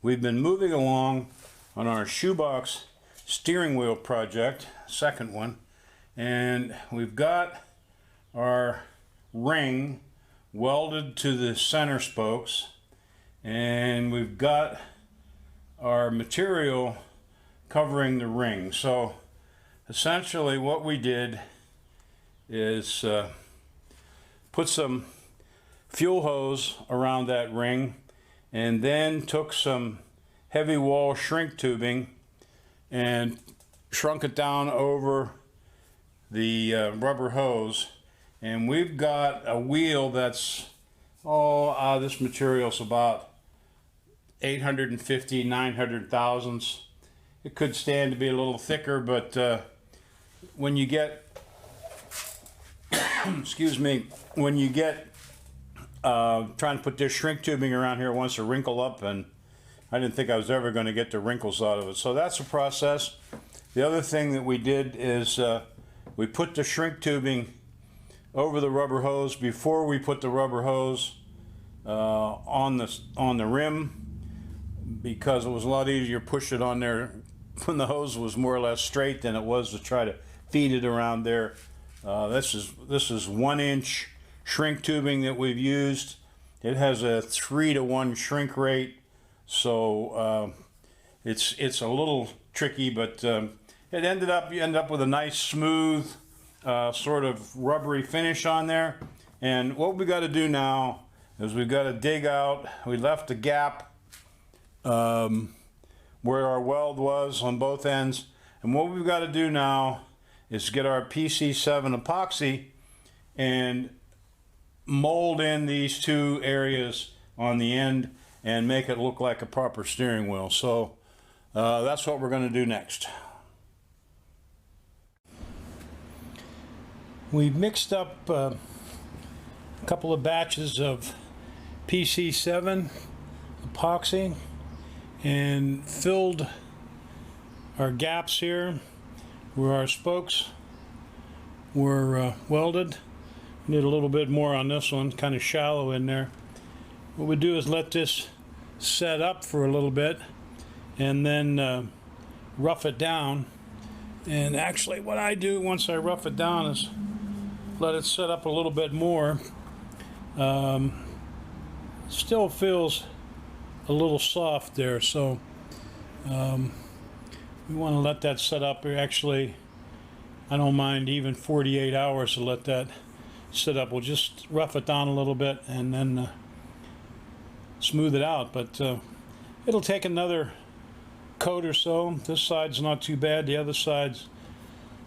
We've been moving along on our Shoebox steering wheel project, second one, and we've got our ring welded to the center spokes, and we've got our material covering the ring. So essentially what we did is put some fuel hose around that ring, and then took some heavy wall shrink tubing and shrunk it down over the rubber hose. And we've got a wheel that's, this material's about 850, 900 thousandths. It could stand to be a little thicker, but when you get, excuse me, when you get trying to put this shrink tubing around here, wants to wrinkle up, and I didn't think I was ever going to get the wrinkles out of it. So that's a process. The other thing that we did is we put the shrink tubing over the rubber hose before we put the rubber hose on the rim, because it was a lot easier to push it on there when the hose was more or less straight than it was to try to feed it around there. This is 1-inch shrink tubing that we've used. It has a 3-to-1 shrink rate, so it's a little tricky, but you end up with a nice smooth sort of rubbery finish on there. And what we got to do now is we've got to dig out. We left a gap where our weld was on both ends, and what we've got to do now is get our PC7 epoxy and mold in these two areas on the end and make it look like a proper steering wheel. So that's what we're going to do next. We've mixed up a couple of batches of PC7 epoxy and filled our gaps here where our spokes were welded. Need a little bit more on this one, kind of shallow in there. What we do is let this set up for a little bit and then rough it down. And actually what I do once I rough it down is let it set up a little bit more. Still feels a little soft there, so we want to let that set up. Actually, I don't mind even 48 hours to let that sit up. We'll just rough it down a little bit and then smooth it out, but it'll take another coat or so. This side's not too bad, the other side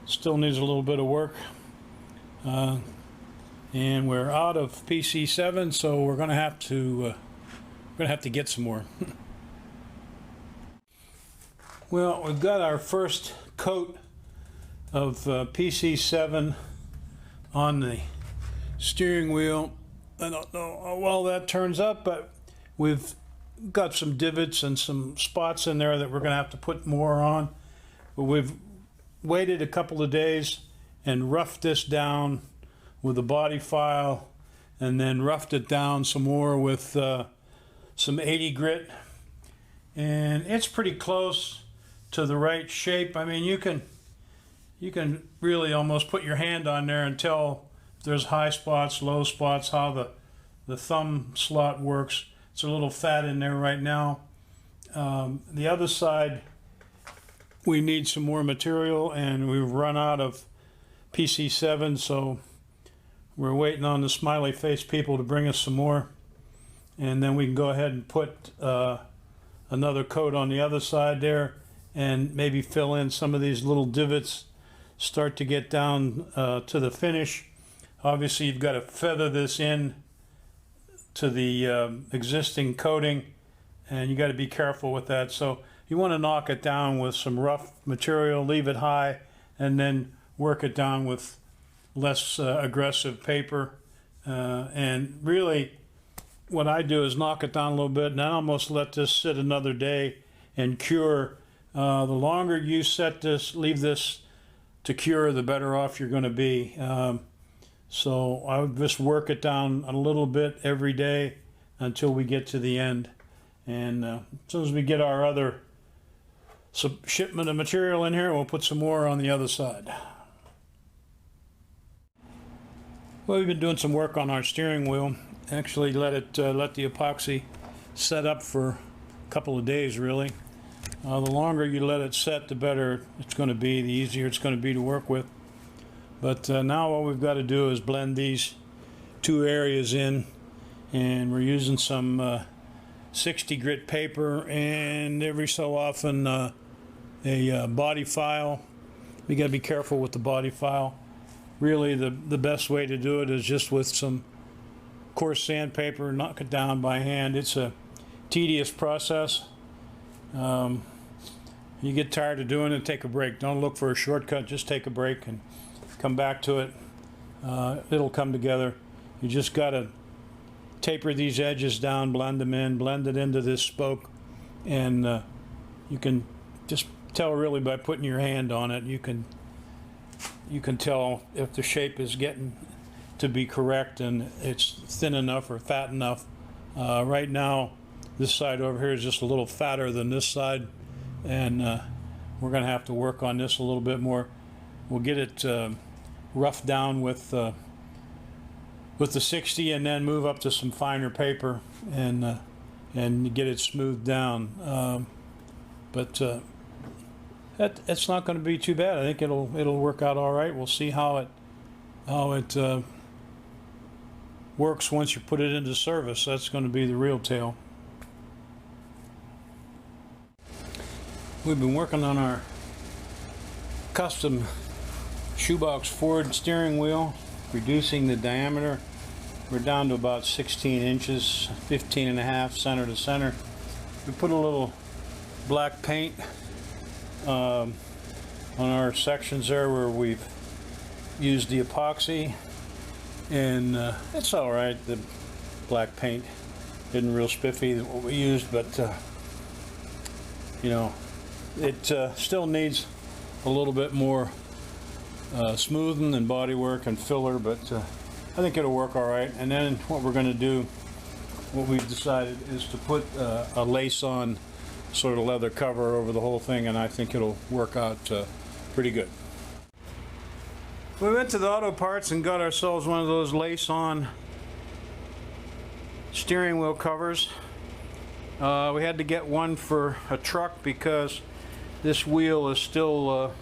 still needs a little bit of work, and we're out of PC7, so we're gonna have to get some more. Well, we've got our first coat of PC7 on the steering wheel. I don't know how well that turns up, but we've got some divots and some spots in there that we're going to have to put more on. But we've waited a couple of days and roughed this down with a body file, and then roughed it down some more with some 80 grit, and it's pretty close to the right shape. I mean, you can really almost put your hand on there and tell if there's high spots, low spots, how the thumb slot works. It's a little fat in there right now. The other side, we need some more material, and we've run out of PC7, so we're waiting on the smiley face people to bring us some more, and then we can go ahead and put another coat on the other side there, and maybe fill in some of these little divots, start to get down to the finish. Obviously, you've got to feather this in to the existing coating, and you got to be careful with that. So you want to knock it down with some rough material, leave it high, and then work it down with less aggressive paper. And really, what I do is knock it down a little bit, and I almost let this sit another day and cure. The longer you set this, leave this to cure, the better off you're going to be. So I would just work it down a little bit every day until we get to the end. And as soon as we get our other shipment of material in here, we'll put some more on the other side. Well, we've been doing some work on our steering wheel. Actually let the epoxy set up for a couple of days, really. The longer you let it set, the better it's going to be, the easier it's going to be to work with. But now what we've got to do is blend these two areas in, and we're using some 60 grit paper and every so often a body file. We got to be careful with the body file. Really the best way to do it is just with some coarse sandpaper, knock it down by hand. It's a tedious process. You get tired of doing it, take a break. Don't look for a shortcut, just take a break and come back to it. It'll come together. You just got to taper these edges down, blend them in, blend it into this spoke, and you can just tell really by putting your hand on it. You can tell if the shape is getting to be correct and it's thin enough or fat enough. Right now this side over here is just a little fatter than this side, and we're going to have to work on this a little bit more. We'll get it roughed down with the 60 and then move up to some finer paper and get it smoothed down. But it's not going to be too bad. I think it'll work out all right. We'll see how it works once you put it into service. That's going to be the real tale. We've been working on our custom Shoebox Ford steering wheel, reducing the diameter. We're down to about 16 inches, 15 and a half center to center. We put a little black paint on our sections there where we've used the epoxy, and it's all right. The black paint isn't real spiffy what we used, but you know, it still needs a little bit more smoothing and bodywork and filler, but I think it'll work all right. And then what we're going to do, what we've decided, is to put a lace-on sort of leather cover over the whole thing, and I think it'll work out pretty good. We went to the auto parts and got ourselves one of those lace-on steering wheel covers. We had to get one for a truck because this wheel is still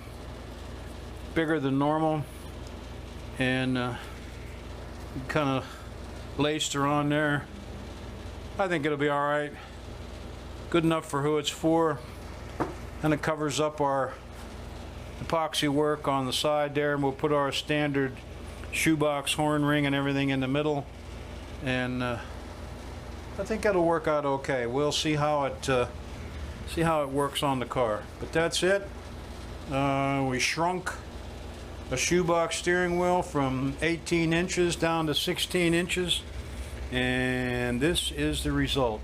bigger than normal, and kind of laced her on there. I think it'll be all right. Good enough for who it's for. And it covers up our epoxy work on the side there, and we'll put our standard shoebox horn ring and everything in the middle, and I think it'll work out okay. We'll see how it works on the car. But that's it. We shrunk a shoebox steering wheel from 18 inches down to 16 inches, and this is the result.